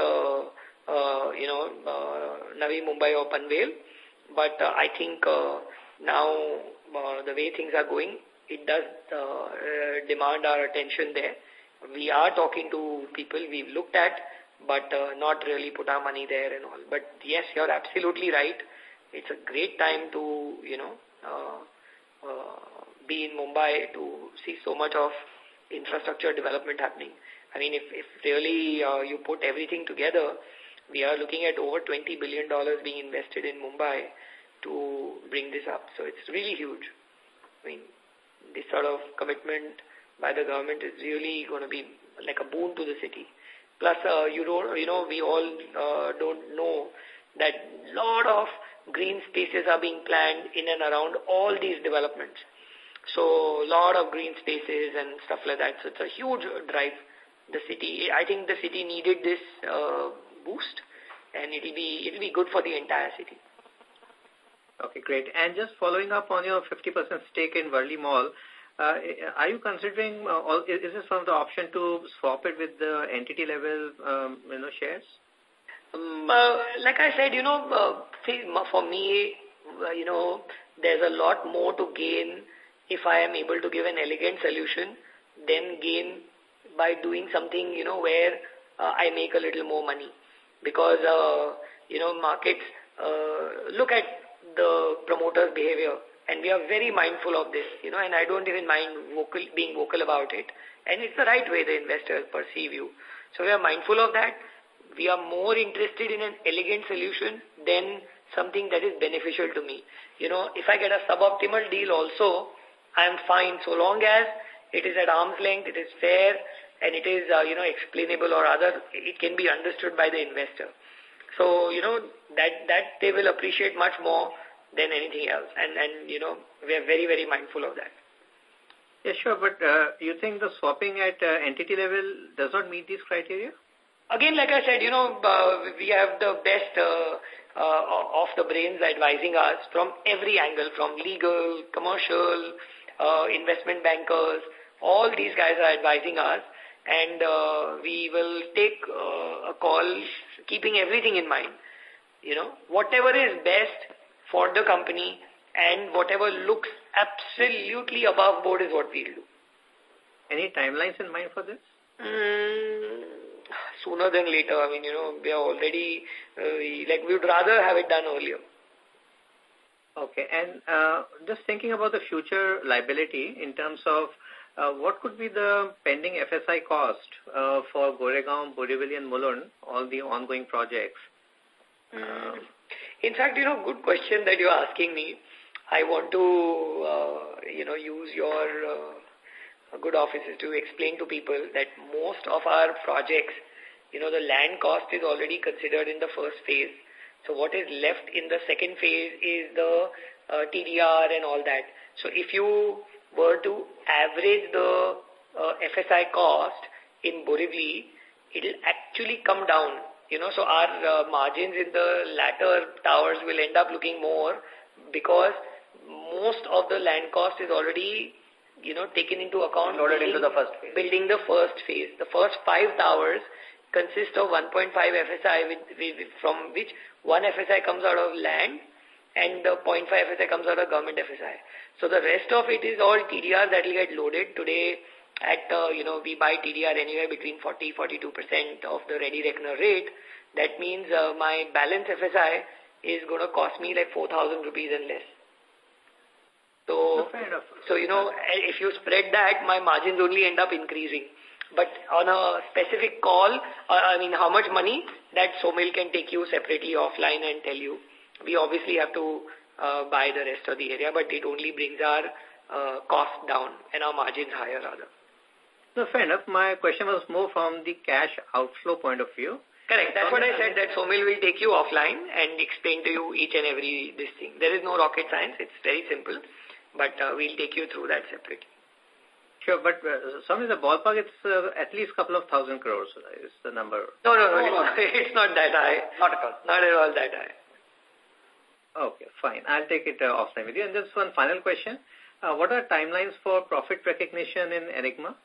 Navi Mumbai or Panvel, but I think now the way things are going, it does demand our attention there. We are talking to people we've looked at, but not really put our money there and all. But yes, you're absolutely right. It's a great time to, be in Mumbai to see so much of infrastructure development happening. If really you put everything together, we are looking at over $20 billion being invested in Mumbai to bring this up. So it's really huge. This sort of commitment by the government is really going to be like a boon to the city. Plus, we all don't know that a lot of green spaces are being planned in and around all these developments. So, a lot of green spaces and stuff like that. So, it's a huge drive. The city, I think the city needed this boost, and it'll be good for the entire city. Okay, great. And just following up on your 50% stake in Worli Mall, are you considering, is this one of the option to swap it with the entity level, shares? Like I said, for me, there's a lot more to gain if I am able to give an elegant solution than gain by doing something, where I make a little more money. Because, markets look at the promoter's behavior, and we are very mindful of this, and I don't even mind being vocal about it. And it's the right way the investors perceive you. So we are mindful of that. We are more interested in an elegant solution than something that is beneficial to me. If I get a suboptimal deal also, I'm fine so long as it is at arm's length, it is fair, and it is, explainable or other, it can be understood by the investor. So, that they will appreciate much more than anything else. And we are very, very mindful of that. Yeah, sure. But you think the swapping at entity level does not meet these criteria? Again, like I said, we have the best of the brains advising us from every angle, from legal, commercial, investment bankers. All these guys are advising us, and we will take a call keeping everything in mind. Whatever is best for the company and whatever looks absolutely above board is what we'll do. Any timelines in mind for this? Sooner than later. I mean, we are already, we would rather have it done earlier. Okay. And just thinking about the future liability in terms of what could be the pending FSI cost for Goregaon, Borivali and Mulund, all the ongoing projects? In fact, good question that you're asking me. I want to, use your good offices to explain to people that most of our projects, the land cost is already considered in the first phase. So what is left in the second phase is the TDR and all that. So if you were to average the FSI cost in Borivali, it will actually come down. So our margins in the latter towers will end up looking more because most of the land cost is already, taken into account. Loaded into the first phase. Building the first phase. The first 5 towers consist of 1.5 FSI, from which 1 FSI comes out of land and 0.5 FSI comes out of government FSI. So the rest of it is all TDR that will get loaded. Today, at, we buy TDR anywhere between 40-42% of the ready reckoner rate. That means my balance FSI is going to cost me like 4,000 rupees and less. So, if you spread that, my margins only end up increasing. But on a specific call, how much money, that Somil can take you separately offline and tell you. We obviously have to buy the rest of the area, but it only brings our cost down and our margins higher rather. No, fair enough. My question was more from the cash outflow point of view. Correct. That's what I said, that Somil will take you offline and explain to you each and every this thing. There is no rocket science. It's very simple. But we'll take you through that separately. Sure, but Somil, the ballpark, it's at least a couple of thousand crores is the number. No, it's not that high. Not at all. Not at all that high. Okay, fine. I'll take it offline with you. And just one final question. What are timelines for profit recognition in Enigma?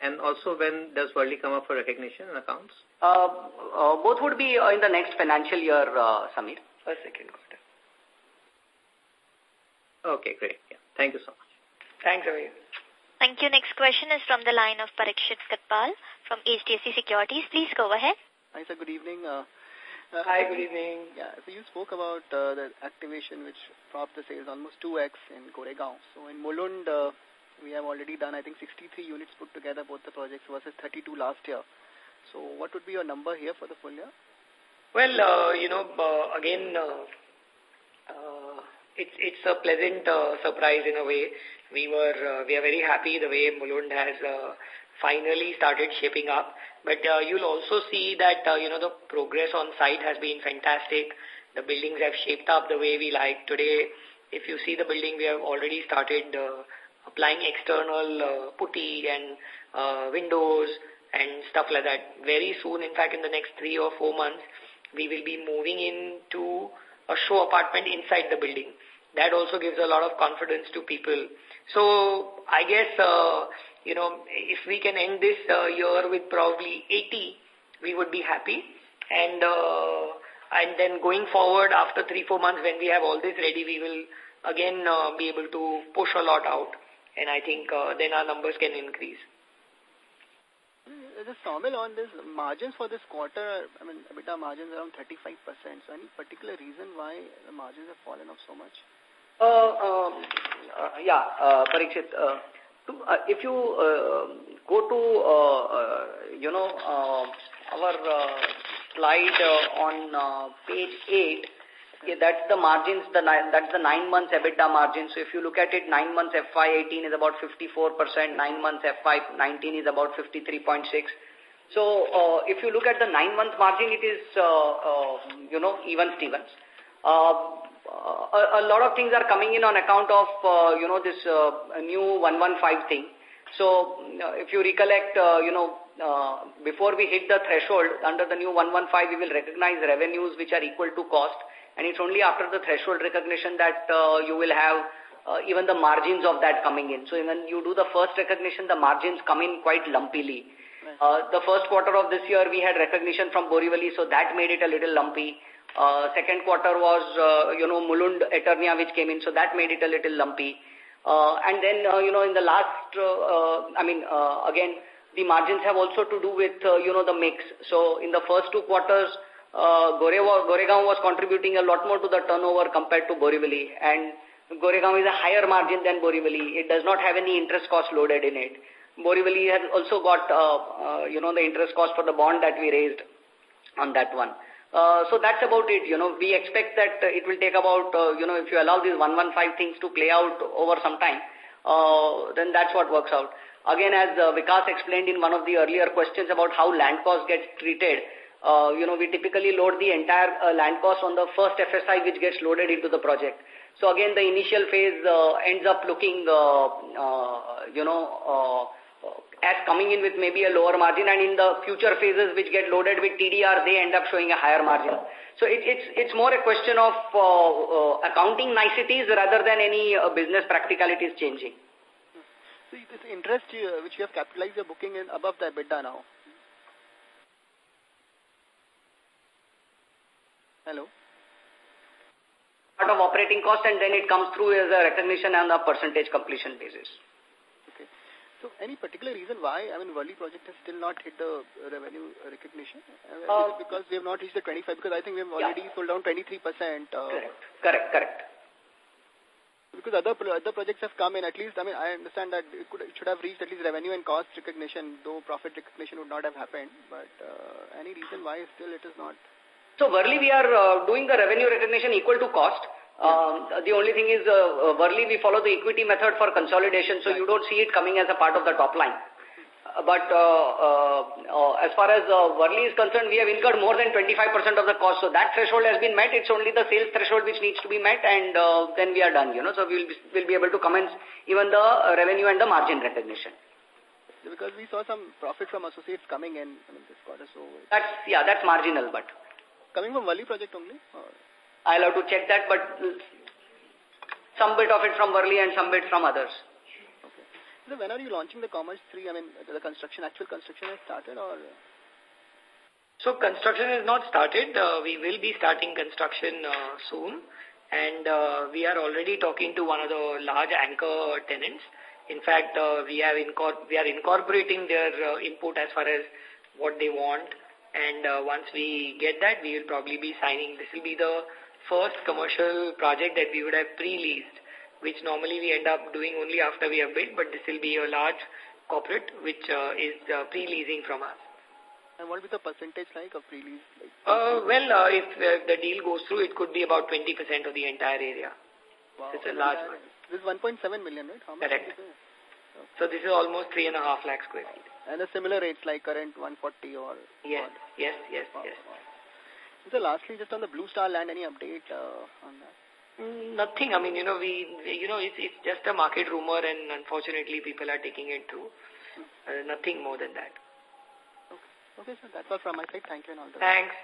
And also, when does Worli come up for recognition in accounts? Both would be in the next financial year, Samir. First, second quarter. Okay, great. Yeah. Thank you so much. Thanks, Amir. Thank you. Next question is from the line of Parikshit Katpal from HDFC Securities. Please go ahead. Hi, sir. Good evening. Hi, good evening. Yeah, so you spoke about the activation which propped the sales almost 2x in Goregaon. So in Mulund, we have already done, I think, 63 units put together, both the projects versus 32 last year. So what would be your number here for the full year? Well, it's a pleasant surprise in a way. We are very happy the way Mulund has finally started shaping up. But you'll also see that, the progress on site has been fantastic. The buildings have shaped up the way we like. Today, if you see the building, we have already started applying external putty and windows and stuff like that. Very soon, in fact, in the next 3 or 4 months, we will be moving into a show apartment inside the building. That also gives a lot of confidence to people. So, I guess, if we can end this year with probably 80, we would be happy. And And then going forward, after 3-4 months, when we have all this ready, we will again be able to push a lot out. And I think then our numbers can increase. Just Saumil, on this margins for this quarter, I mean, EBITDA margins around 35%. So any particular reason why the margins have fallen off so much? Parikshit, if you go to, our slide on page 8, that's the margins, that's the 9 months EBITDA margin. So if you look at it, 9 months FY18 is about 54%, 9 months FY19 is about 53.6%. So if you look at the 9-month margin, it is, even Stevens. A lot of things are coming in on account of, this new 115 thing. So if you recollect, before we hit the threshold, under the new 115, we will recognize revenues which are equal to cost. And it's only after the threshold recognition that you will have even the margins of that coming in. So when you do the first recognition, the margins come in quite lumpily. The first quarter of this year, we had recognition from Borivali, so that made it a little lumpy. Second quarter was, Mulund Eternia, which came in, so that made it a little lumpy. And then, in the last, again, the margins have also to do with, the mix. So in the first 2 quarters, Goregaon was contributing a lot more to the turnover compared to Borivali. And Goregaon is a higher margin than Borivali. It does not have any interest cost loaded in it. Borivali has also got, the interest cost for the bond that we raised on that one. So that's about it. We expect that it will take about, if you allow these 115 things to play out over some time, then that's what works out. Again, as Vikas explained in one of the earlier questions about how land cost gets treated, we typically load the entire land cost on the first FSI which gets loaded into the project. So again, the initial phase ends up looking, as coming in with maybe a lower margin, and in the future phases which get loaded with TDR, they end up showing a higher margin. So it's more a question of accounting niceties rather than any business practicalities changing. So this interest which you have capitalized, you're booking in above the EBITDA now. Hello? Part of operating cost, and then it comes through as a recognition on a percentage completion basis. Okay. So any particular reason why, Worli project has still not hit the revenue recognition? Because we have not reached the 25, because I think we have already sold down 23%. Correct. Because other projects have come in, at least, I understand that it should have reached at least revenue and cost recognition, though profit recognition would not have happened. But any reason why still it is not? So, Worli, we are doing the revenue recognition equal to cost. The only thing is, Worli, we follow the equity method for consolidation, so you don't see it coming as a part of the top line. But as far as Worli is concerned, we have incurred more than 25% of the cost. So that threshold has been met. It's only the sales threshold which needs to be met, and then we are done. So we'll be able to commence even the revenue and the margin recognition. Because we saw some profit from associates coming in this quarter. So that's marginal, but coming from Worli project only? Or? I'll have to check that, but some bit of it from Worli and some bit from others. Okay. So when are you launching the Commerce 3? The actual construction has started, or? So construction has not started. We will be starting construction soon, and we are already talking to one of the large anchor tenants. In fact, we are incorporating their input as far as what they want. And once we get that, we will probably be signing. This will be the first commercial project that we would have pre-leased, which normally we end up doing only after we have built, but this will be a large corporate which is pre-leasing from us. And what will be the percentage like of pre-lease? If the deal goes through, it could be about 20% of the entire area. Wow. It's a large one. This is 1.7 million, right? How much? Correct. So this is almost 3.5 lakh square feet. And the similar rates like current 140 or? Yes. Wow. So lastly, just on the Blue Star land, any update on that? Nothing. It's just a market rumor, and unfortunately people are taking it through. Nothing more than that. Okay, so that's all from my side. Thank you and all the Thanks.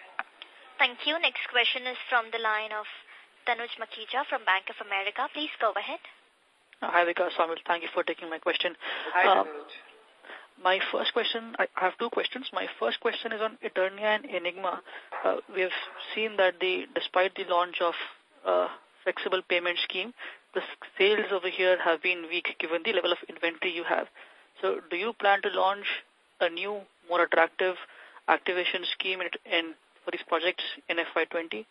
Thank you. Next question is from the line of Tanuj Makhija from Bank of America. Please go ahead. Hi, Vikas, Saumil. Thank you for taking my question. Hi, Tanuj. My first question, I have two questions. My first question is on Eternia and Enigma. We have seen that despite the launch of flexible payment scheme, the sales over here have been weak given the level of inventory you have. So do you plan to launch a new, more attractive activation scheme for these projects in FY20?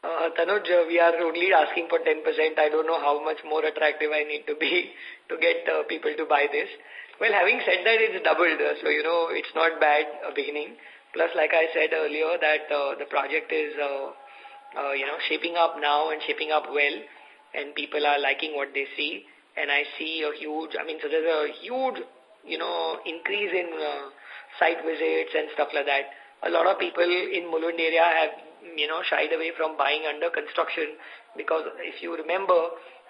Tanuj, we are only asking for 10%. I don't know how much more attractive I need to be to get people to buy this. Well, having said that, it's doubled. So, it's not bad beginning. Plus, like I said earlier, that the project is, shaping up now and shaping up well. And people are liking what they see. And I see a huge, so there's a huge, increase in site visits and stuff like that. A lot of people in Mulund area have, shied away from buying under construction because if you remember,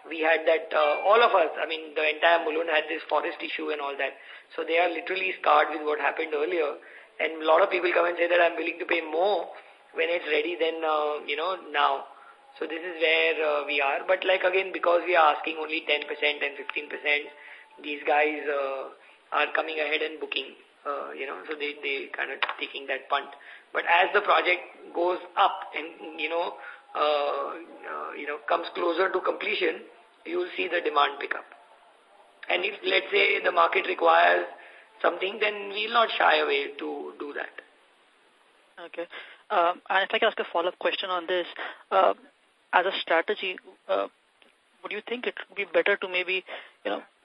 we had that, all of us, the entire Mulund had this forest issue and all that. So they are literally scarred with what happened earlier. And a lot of people come and say that I'm willing to pay more when it's ready than, now. So this is where we are. But like again, because we are asking only 10% and 15%, these guys are coming ahead and booking, so they kind of taking that punt. But as the project goes up and, comes closer to completion, you will see the demand pick up. And if, let's say, the market requires something, then we will not shy away to do that. Okay. And if I can ask a follow-up question on this, as a strategy, would you think it would be better to maybe,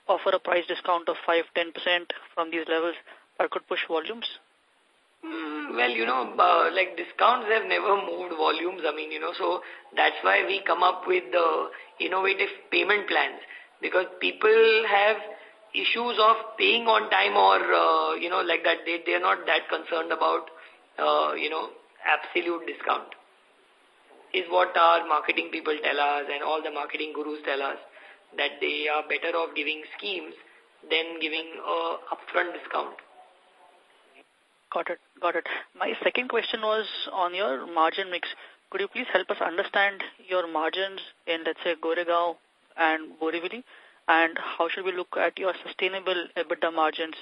offer a price discount of 5-10% from these levels that could push volumes? Well, like discounts have never moved volumes. So that's why we come up with the innovative payment plans, because people have issues of paying on time or, like that. They're not that concerned about, absolute discount is what our marketing people tell us and all the marketing gurus tell us, that they are better off giving schemes than giving a upfront discount. Got it. My second question was on your margin mix. Could you please help us understand your margins in, let's say, Goregaon and Borivali, and how should we look at your sustainable EBITDA margins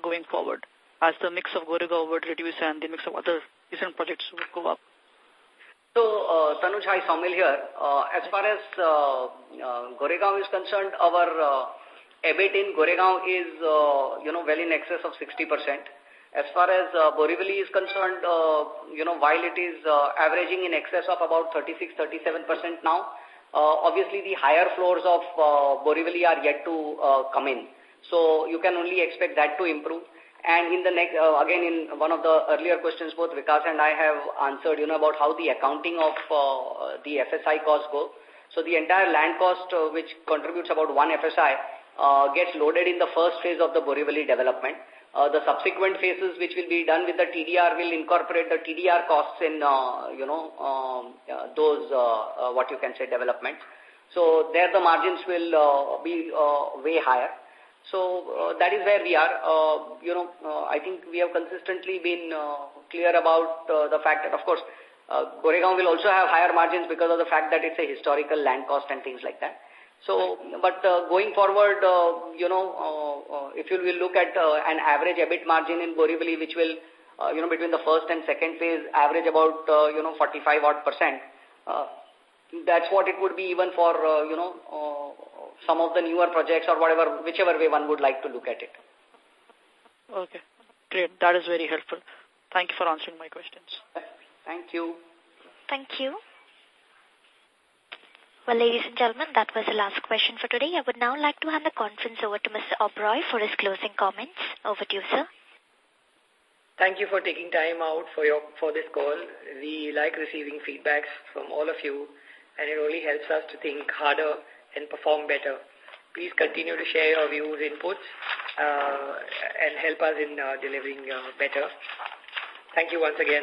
going forward as the mix of Goregaon would reduce and the mix of other recent projects would go up? So, Tanuj, hi, Saumil here. As far as Goregaon is concerned, our EBIT in Goregaon is, well in excess of 60%. As far as Borivali is concerned, while it is averaging in excess of about 36-37% now, obviously the higher floors of Borivali are yet to come in. So you can only expect that to improve. And in the next, again, in one of the earlier questions, both Vikas and I have answered, about how the accounting of the FSI costs go. So the entire land cost, which contributes about 1 FSI, gets loaded in the first phase of the Borivali development. The subsequent phases, which will be done with the TDR, will incorporate the TDR costs in, those, what you can say, developments. So there the margins will be way higher. So that is where we are. I think we have consistently been clear about the fact that, of course, Goregaon will also have higher margins because of the fact that it's a historical land cost and things like that. So, but going forward, if you will look at an average EBIT margin in Borivali, which will, between the first and second phase, average about, 45-odd%, that's what it would be even for, some of the newer projects or whatever, whichever way one would like to look at it. Okay, great. That is very helpful. Thank you for answering my questions. Thank you. Thank you. Well, ladies and gentlemen, that was the last question for today. I would now like to hand the conference over to Mr. Oberoi for his closing comments. Over to you, sir. Thank you for taking time out for this call. We like receiving feedbacks from all of you, and it only helps us to think harder and perform better. Please continue to share your views, inputs, and help us in delivering better. Thank you once again.